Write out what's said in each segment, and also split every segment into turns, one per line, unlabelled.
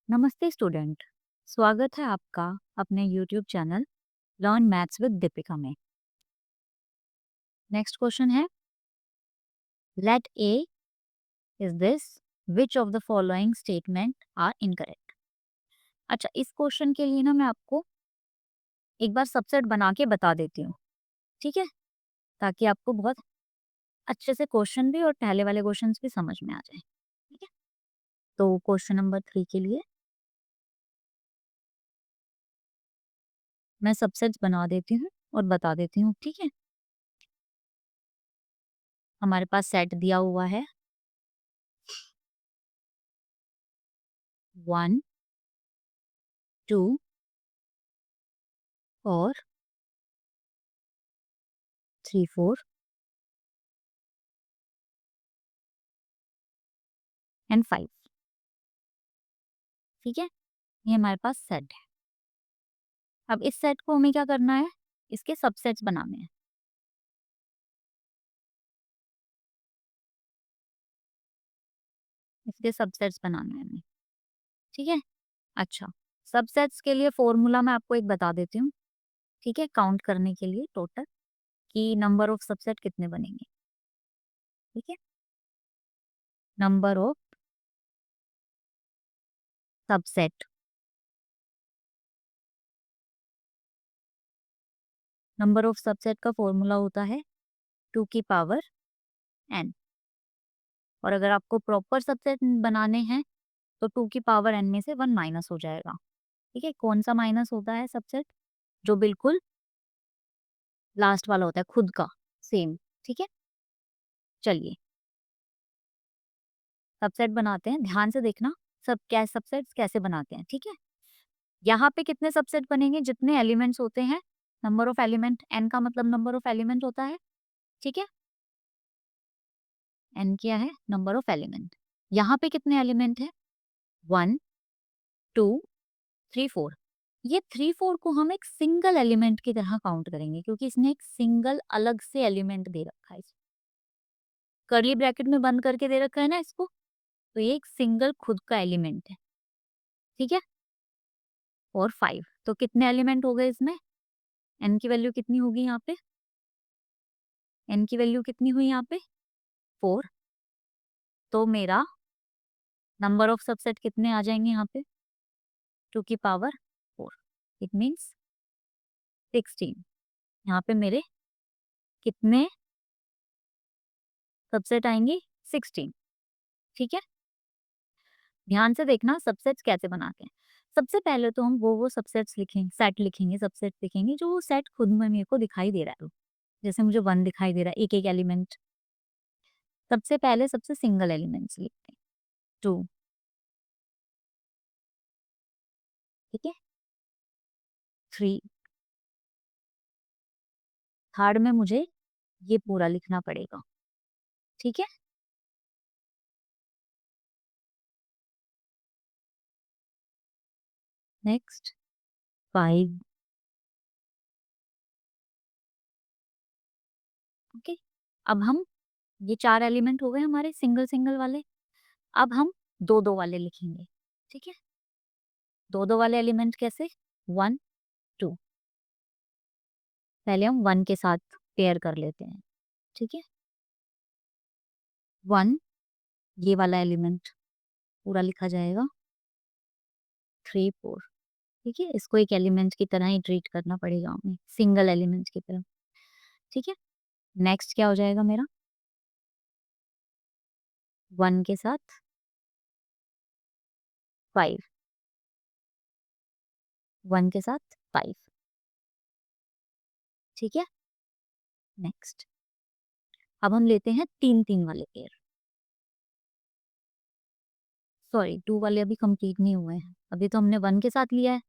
नमस्ते स्टूडेंट। स्वागत है आपका अपने YouTube channel learn maths with Deepika में। नेक्स्ट क्वेश्चन है, let A is this, which of the following statement are incorrect. अच्छा, इस क्वेश्चन के लिए ना मैं आपको एक बार सबसेट बना के बता देती हूँ, ठीक है, ताकि आपको बहुत अच्छे से क्वेश्चन भी और पहले वाले क्वेश्चन भी समझ में आ जाए। ठीक है, तो क्वेश्चन नंबर 3 के लिए मैं सबसेट्स बना देती हूँ और बता देती हूँ। ठीक है, हमारे पास सेट दिया हुआ है 1 2 और 3 4 एंड 5। ठीक है, ये हमारे पास सेट है। अब इस सेट को हमें क्या करना है, इसके सबसेट्स बनाने हैं। इसके सबसेट्स बनाने हैं हमें। ठीक है, अच्छा, सबसेट्स के लिए फॉर्मूला मैं आपको एक बता देती हूँ। ठीक है, काउंट करने के लिए टोटल कि नंबर ऑफ सबसेट कितने बनेंगे। ठीक है, number of subset, number of subset का फॉर्मूला होता है 2 की पावर n। और अगर आपको प्रॉपर सबसेट बनाने हैं तो 2 की पावर n में से 1 माइनस हो जाएगा। ठीक है, कौन सा माइनस होता है सबसेट? जो बिल्कुल लास्ट वाला होता है, खुद का सेम। ठीक है, चलिए सबसेट बनाते हैं, ध्यान से देखना सब क्या सबसेट्स कैसे बनाते हैं। ठीक है, यहाँ पे कितने सबसेट बनेंगे, जितने एलिमेंट्स होते हैं, नंबर ऑफ एलिमेंट, एन का मतलब नंबर ऑफ एलिमेंट होता है। ठीक है, एन क्या है? Number of element. यहाँ पे कितने एलिमेंट है? 1 2 3 4। ये 3 4 को हम एक सिंगल एलिमेंट की तरह काउंट करेंगे, क्योंकि इसने एक सिंगल अलग से एलिमेंट दे रखा है। कर्ली ब्रैकेट में बंद करके दे रखा है ना इसको, तो ये एक सिंगल खुद का एलिमेंट है। ठीक है, और 5, तो कितने एलिमेंट हो गए इसमें? एन की वैल्यू कितनी होगी यहाँ पे? एन की वैल्यू कितनी हुई यहाँ पे? 4। तो मेरा नंबर ऑफ सबसेट कितने आ जाएंगे यहाँ पे? 2 की पावर 4, इट मीन्स 16। यहाँ पे मेरे कितने सबसेट आएंगे? 16। ठीक है, ध्यान से देखना सबसेट्स कैसे बनाते हैं। सबसे पहले तो हम वो सबसेट्स लिखेंगे, सेट लिखेंगे, सबसेट लिखेंगे जो सेट खुद में मेरे को दिखाई दे रहा है। जैसे मुझे 1 दिखाई दे रहा है, एक एक एलिमेंट। सबसे पहले सबसे सिंगल एलिमेंट्स लिखते हैं, 2। ठीक है, 3। थर्ड में मुझे ये पूरा लिखना पड़ेगा। ठीक है, नेक्स्ट 5। ओके, अब हम, ये 4 एलिमेंट हो गए हमारे सिंगल सिंगल वाले। अब हम दो दो वाले लिखेंगे। ठीक है, दो दो वाले एलिमेंट कैसे? 1 2। पहले हम 1 के साथ पेयर कर लेते हैं। ठीक है, 1, ये वाला एलिमेंट पूरा लिखा जाएगा। 3 4। ठीक है, इसको एक एलिमेंट की तरह ही ट्रीट करना पड़ेगा हमें, सिंगल एलिमेंट की तरह। ठीक है, नेक्स्ट क्या हो जाएगा मेरा? 1 के साथ 5, 1 के साथ 5। ठीक है, नेक्स्ट अब हम लेते हैं 3 3 वाले पेयर। सॉरी, 2 वाले अभी कंप्लीट नहीं हुए हैं, अभी तो हमने 1 के साथ लिया है।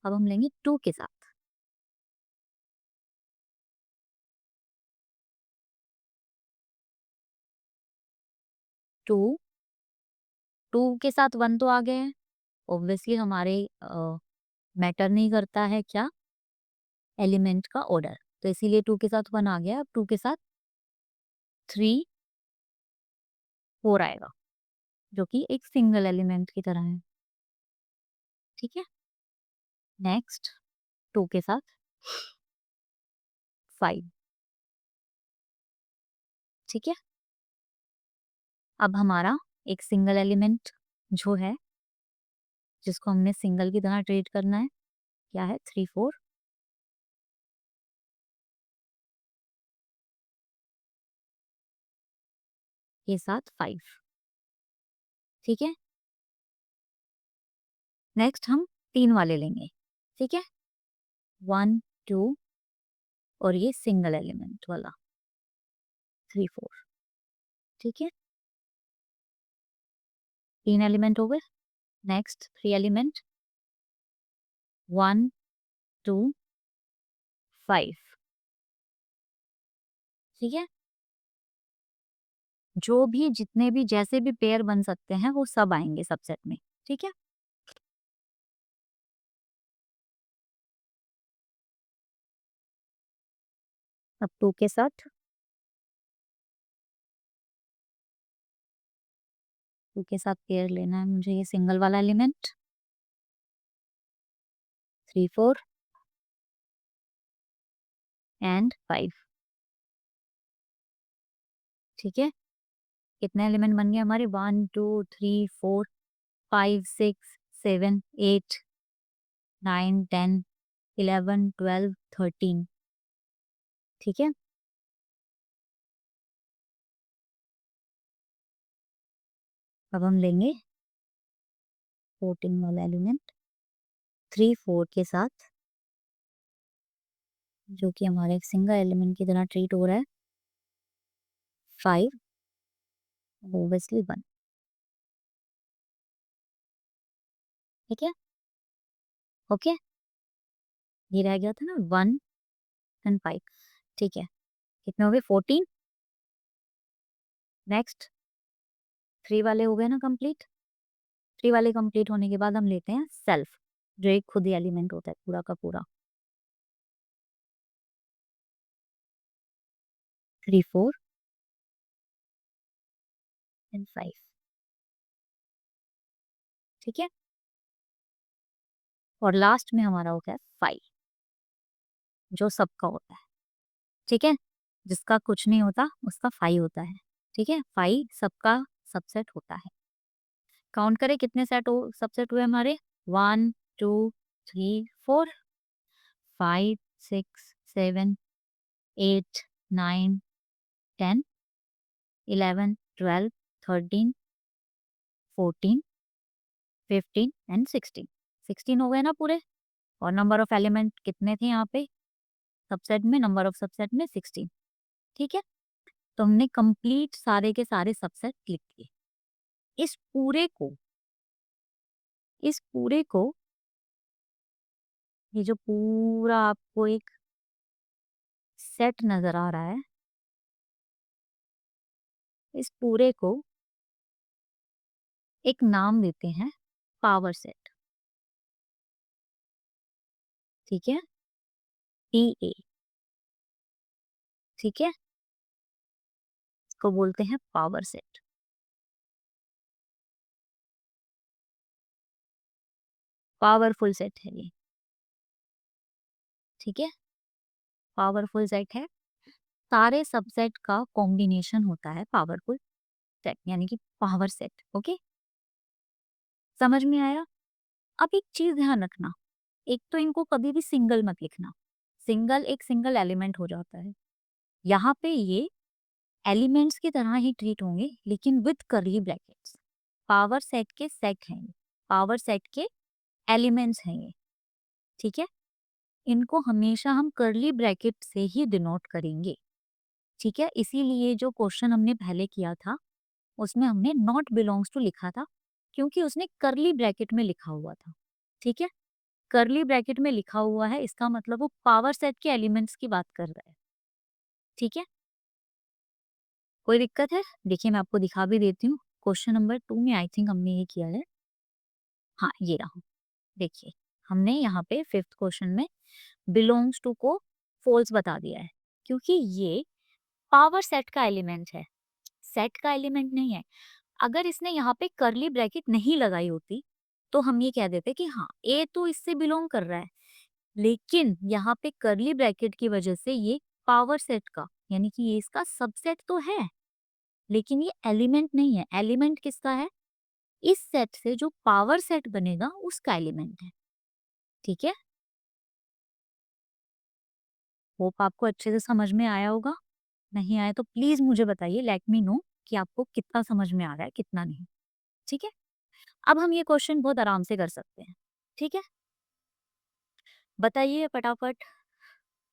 अब हम लेंगे 2 के साथ। 2 2 के साथ 1 तो आ गए हैं। ऑब्वियसली हमारे मैटर नहीं करता है क्या? एलिमेंट का ऑर्डर। तो इसीलिए 2 के साथ 1 आ गया। अब 2 के साथ 3 4 आएगा, जो कि एक सिंगल एलिमेंट की तरह है। ठीक है। नेक्स्ट 2 के साथ 5, ठीक है। अब हमारा एक सिंगल एलिमेंट जो है, जिसको हमने सिंगल की तरह ट्रीट करना है, क्या है 3 4 के साथ 5, ठीक है। नेक्स्ट हम 3 वाले लेंगे, ठीक है। 1 2 और ये सिंगल एलिमेंट वाला 3 4, ठीक है। 3 एलिमेंट हो गए। नेक्स्ट 3 एलिमेंट 1 2 5, ठीक है। जो भी जितने भी जैसे भी पेयर बन सकते हैं वो सब आएंगे सबसेट में, ठीक है। अब 2 के साथ 2 के साथ पेयर लेना है मुझे, ये सिंगल वाला एलिमेंट 3 4 एंड 5, ठीक है। कितने एलिमेंट बन गए हमारे 1 2 3 4 5 6 7 8 9 10 11 12 13, ठीक है। अब हम लेंगे 14 वाला एलिमेंट 3 4 के साथ, जो कि हमारे एक सिंगल एलिमेंट की तरह ट्रीट हो रहा है, 5 ऑब्वियसली 1, ठीक है। ओके, ये रह गया था ना 1 एंड 5, ठीक है। कितने हो गए 14। नेक्स्ट 3 वाले हो गए ना कंप्लीट। 3 वाले कंप्लीट होने के बाद हम लेते हैं सेल्फ, जो एक खुद ही एलिमेंट होता है पूरा का पूरा, 3 4 एंड 5, ठीक है। और लास्ट में हमारा होता है 5, जो सबका होता है, ठीक है। जिसका कुछ नहीं होता उसका 5 होता है, ठीक है। 5 सबका सबसेट होता है। काउंट करें कितने सेट हो सबसेट हुए हमारे, 1 2 3 4 5 6 7 8 9 10 11 12 13 14 15 एंड 16, 16 हो गए ना पूरे। और नंबर ऑफ एलिमेंट कितने थे यहाँ पे सबसेट में, नंबर ऑफ सबसेट में 16, ठीक है। तो हमने कंप्लीट सारे के सारे सबसेट लिख दिए। इस पूरे को इस पूरे को ये जो पूरा आपको एक सेट नजर आ रहा है, इस पूरे को एक नाम देते हैं पावर सेट, ठीक है। पीए, ठीक है। इसको बोलते हैं पावर सेट। पावरफुल सेट है ये, ठीक है। पावरफुल सेट है, सारे सबसेट का कॉम्बिनेशन होता है पावरफुल सेट, यानी कि पावर सेट। ओके, समझ में आया। अब एक चीज ध्यान रखना, एक तो इनको कभी भी सिंगल मत लिखना, सिंगल एक सिंगल एलिमेंट हो जाता है। यहाँ पे ये एलिमेंट्स की तरह ही ट्रीट होंगे लेकिन विद करली ब्रैकेट्स। पावर सेट के सेट हैं ये, पावर सेट के एलिमेंट्स हैं ये, ठीक है। इनको हमेशा हम करली ब्रैकेट से ही डिनोट करेंगे, ठीक है। इसीलिए जो क्वेश्चन हमने पहले किया था उसमें हमने नॉट बिलोंग्स टू लिखा था, क्योंकि उसने करली ब्रैकेट में लिखा हुआ था, ठीक है। करली ब्रैकेट में लिखा हुआ है, इसका मतलब वो पावर सेट के एलिमेंट्स की बात कर रहा है, ठीक है। कोई दिक्कत है? देखिए मैं आपको दिखा भी देती हूँ, क्वेश्चन नंबर 2 में आई थिंक हमने ये किया है। हाँ ये रहा, देखिए हमने यहाँ पे 5th क्वेश्चन में बिलोंग्स टू को फॉल्स बता दिया है, क्योंकि ये पावर सेट का एलिमेंट है, सेट का एलिमेंट नहीं है। अगर इसने यहाँ पे करली ब्रैकेट नहीं लगाई होती तो हम ये कह देते कि हाँ, ए तो इससे बिलोंग कर रहा है, लेकिन यहाँ पे कर्ली ब्रैकेट की वजह से ये पावर सेट का, यानी कि ये इसका सबसेट तो है, लेकिन ये एलिमेंट नहीं है। एलिमेंट किसका है? इस सेट से जो पावर सेट बनेगा उसका एलिमेंट है। ठीक है, होप आपको अच्छे से समझ में आया होगा। नहीं आया तो प्लीज मुझे बताइए, लेट मी नो कि आपको कितना समझ में आ रहा है, कितना नहीं। ठीक है, अब हम ये क्वेश्चन बहुत आराम से कर सकते हैं। ठीक है, बताइए फटाफट।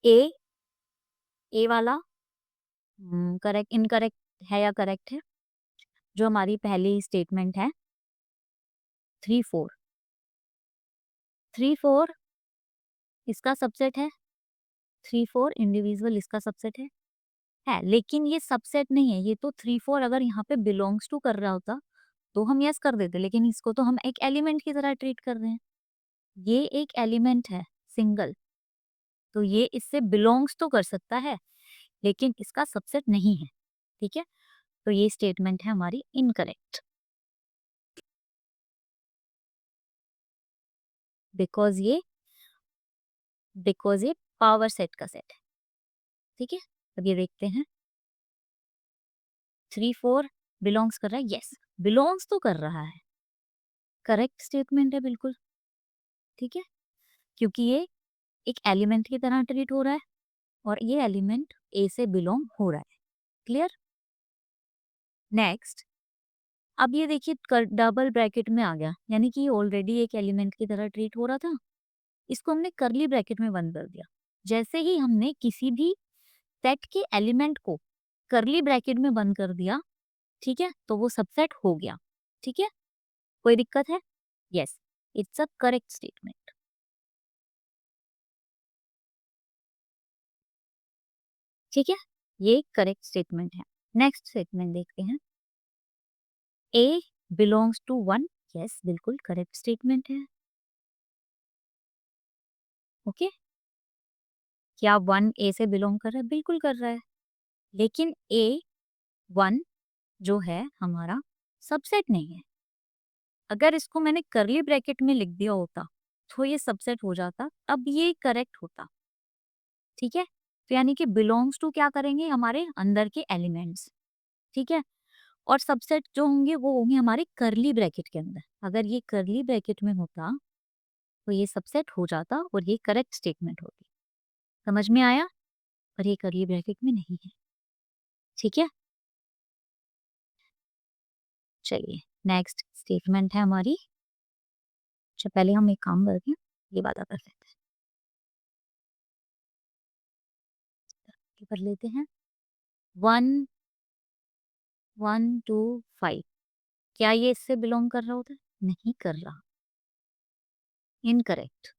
ए, ए वाला करेक्ट इनकरेक्ट है या करेक्ट है? जो हमारी पहली स्टेटमेंट है 3 4, 3 4 इसका सबसेट है। 3 4 इंडिविजुअल इसका सबसेट है, लेकिन ये सबसेट नहीं है। ये तो 3 4 अगर यहाँ पे बिलोंग्स टू कर रहा होता तो हम यस कर देते, लेकिन इसको तो हम एक एलिमेंट की तरह ट्रीट कर रहे हैं। ये एक एलिमेंट है सिंगल, तो ये इससे बिलोंग्स तो कर सकता है, लेकिन इसका सबसेट नहीं है। ठीक है, तो ये स्टेटमेंट है हमारी इनकरेक्ट, बिकॉज ये पावर सेट का सेट है। ठीक है, अब ये देखते हैं। 3 4 बिलोंग्स कर रहा है, यस बिलोंग्स तो कर रहा है, करेक्ट स्टेटमेंट है बिल्कुल। ठीक है, क्योंकि ये एक एलिमेंट की तरह ट्रीट हो रहा है और ये एलिमेंट ए से बिलोंग हो रहा है। क्लियर? नेक्स्ट, अब ये देखिए डबल ब्रैकेट में आ गया, यानी कि ये ऑलरेडी एक एलिमेंट की तरह ट्रीट हो रहा था, इसको हमने करली ब्रैकेट में बंद कर दिया। जैसे ही हमने किसी भी सेट के एलिमेंट को करली ब्रैकेट में बंद कर दिया, ठीक है, तो वो सबसेट हो गया। ठीक है, कोई दिक्कत है? Yes, it's a correct statement. ठीक है, ये करेक्ट स्टेटमेंट है। नेक्स्ट स्टेटमेंट देखते हैं। ए बिलोंग्स टू 1, यस बिल्कुल करेक्ट स्टेटमेंट है। ओके, क्या 1 ए से बिलोंग कर रहा है? बिल्कुल कर रहा है, लेकिन ए 1 जो है हमारा सबसेट नहीं है। अगर इसको मैंने करली ब्रैकेट में लिख दिया होता तो ये सबसेट हो जाता, अब ये करेक्ट होता। ठीक है, तो यानी कि बिलोंग्स टू क्या करेंगे? हमारे अंदर के एलिमेंट्स। ठीक है, और सबसेट जो होंगे वो होंगे हमारे करली ब्रैकेट के अंदर। अगर ये करली ब्रैकेट में होता तो ये सबसेट हो जाता और ये करेक्ट स्टेटमेंट होती। समझ में आया? पर ये करली ब्रैकेट में नहीं है। ठीक है, चलिए नेक्स्ट स्टेटमेंट है हमारी। अच्छा, पहले हम एक काम करते हैं, ये बात कर लेते हैं, ये कर लेते हैं। 1 1 2 5, क्या ये इससे बिलोंग कर रहा होता है? नहीं कर रहा, इनकरेक्ट।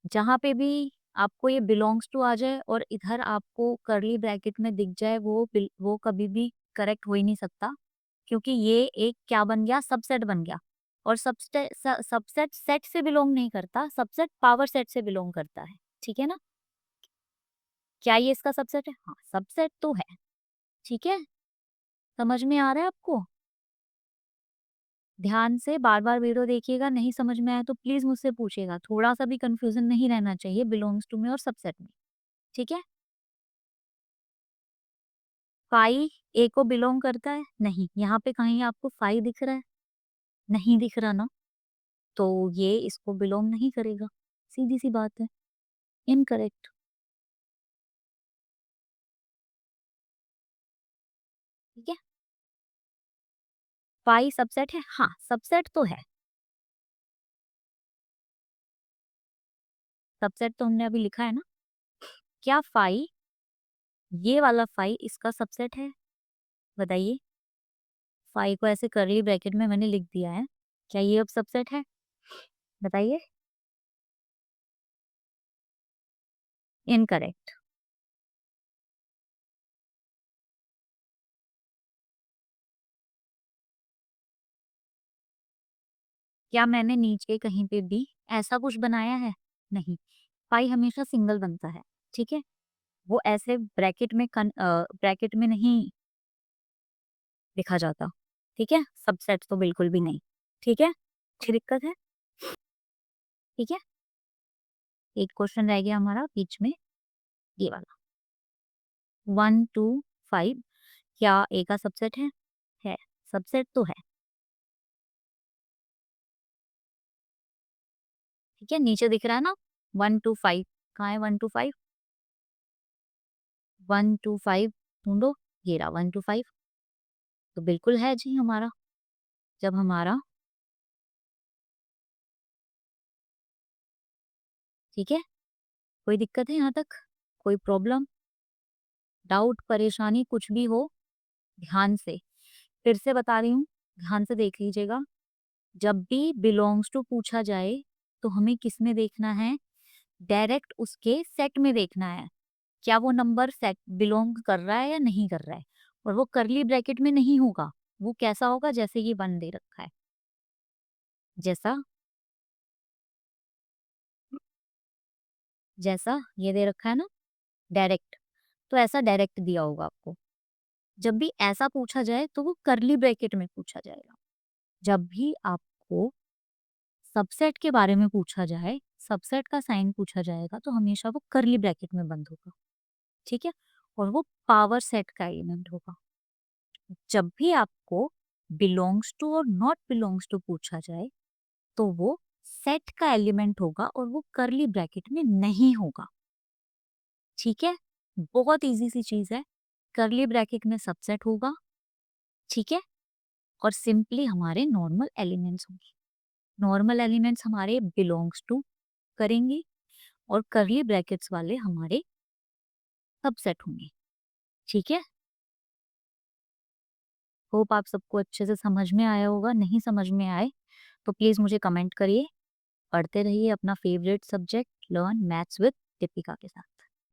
जहां पे भी आपको ये बिलोंग्स टू आ जाए और इधर आपको करली ब्रैकेट में दिख जाए, वो कभी भी करेक्ट हो ही नहीं सकता, क्योंकि ये एक क्या बन गया? सबसेट बन गया। और सबसेट सेट से बिलोंग नहीं करता, सबसेट पावर सेट से बिलोंग करता है। ठीक है ना? क्या ये इसका सबसेट है? हाँ, सबसेट तो है। ठीक है, समझ में आ रहा है आपको? ध्यान से बार बार वीडियो देखिएगा, नहीं समझ में आया तो प्लीज मुझसे पूछिएगा, थोड़ा सा भी कंफ्यूजन नहीं रहना चाहिए बिलोंग्स टू में और सबसेट में। ठीक है, फाई ए को बिलोंग करता है? नहीं, यहाँ पे कहीं आपको फाई दिख रहा है? नहीं दिख रहा ना, तो ये इसको बिलोंग नहीं करेगा, सीधी सी बात है, इनकरेक्ट। ठीक है, फाई सबसेट है? हाँ, सबसेट तो है। सबसेट तो हमने अभी लिखा है ना। क्या फाई, ये वाला फाई इसका सबसेट है? बताइए, फाई को ऐसे करली ब्रैकेट में मैंने लिख दिया है, क्या ये अब सबसेट है? बताइए। इनकरेक्ट। क्या मैंने नीचे कहीं पे भी ऐसा कुछ बनाया है? नहीं, पाई हमेशा सिंगल बनता है। ठीक है, वो ऐसे ब्रैकेट में नहीं लिखा जाता। ठीक है, सबसेट तो बिल्कुल भी नहीं। ठीक है, अच्छी दिक्कत है। ठीक है, एक क्वेश्चन रह गया हमारा बीच में, ये वाला। 1 2 5 क्या ए का सबसेट है? है, सबसेट तो है। ठीक है, नीचे दिख रहा है ना 1 2 5, कहाँ है 1 2 5? 1 2 5 ढूंढो, ये रहा 1 2 5, तो बिल्कुल है जी हमारा। जब हमारा, ठीक है, कोई दिक्कत है यहाँ तक? कोई प्रॉब्लम, डाउट, परेशानी कुछ भी हो, ध्यान से, फिर से बता रही हूँ, ध्यान से देख लीजिएगा। जब भी बिलोंग्स टू पूछा जाए तो हमें किस में देखना है? डायरेक्ट उसके सेट में देखना है। क्या वो नंबर सेट बिलोंग कर रहा है या नहीं कर रहा है? और वो करली ब्रैकेट में नहीं होगा। वो कैसा होगा? जैसे ये 1 दे रखा है, जैसा जैसा ये दे रखा है ना, डायरेक्ट, तो ऐसा डायरेक्ट दिया होगा आपको। जब भी ऐसा पूछा जाए तो वो करली ब्रैकेट में पूछा जाएगा। जब भी आपको सबसेट के बारे में पूछा जाए, सबसेट का साइन पूछा जाएगा, तो हमेशा वो करली ब्रैकेट में बंद होगा। ठीक है, और वो पावर सेट का एलिमेंट होगा। जब भी आपको बिलोंग्स टू और नॉट बिलोंग्स टू पूछा जाए तो वो सेट का एलिमेंट होगा और वो करली ब्रैकेट में नहीं होगा। ठीक है, बहुत इजी सी चीज है। करली ब्रैकेट में सबसेट होगा, ठीक है, और सिंपली हमारे नॉर्मल एलिमेंट्स होंगे। नॉर्मल एलिमेंट्स हमारे बिलोंग्स टू करेंगे और करली ब्रैकेट्स वाले हमारे सबसेट होंगे। ठीक है, होप आप सबको अच्छे से समझ में आया होगा। नहीं समझ में आए तो प्लीज मुझे कमेंट करिए। पढ़ते रहिए अपना favourite subject learn maths with Deepika के साथ।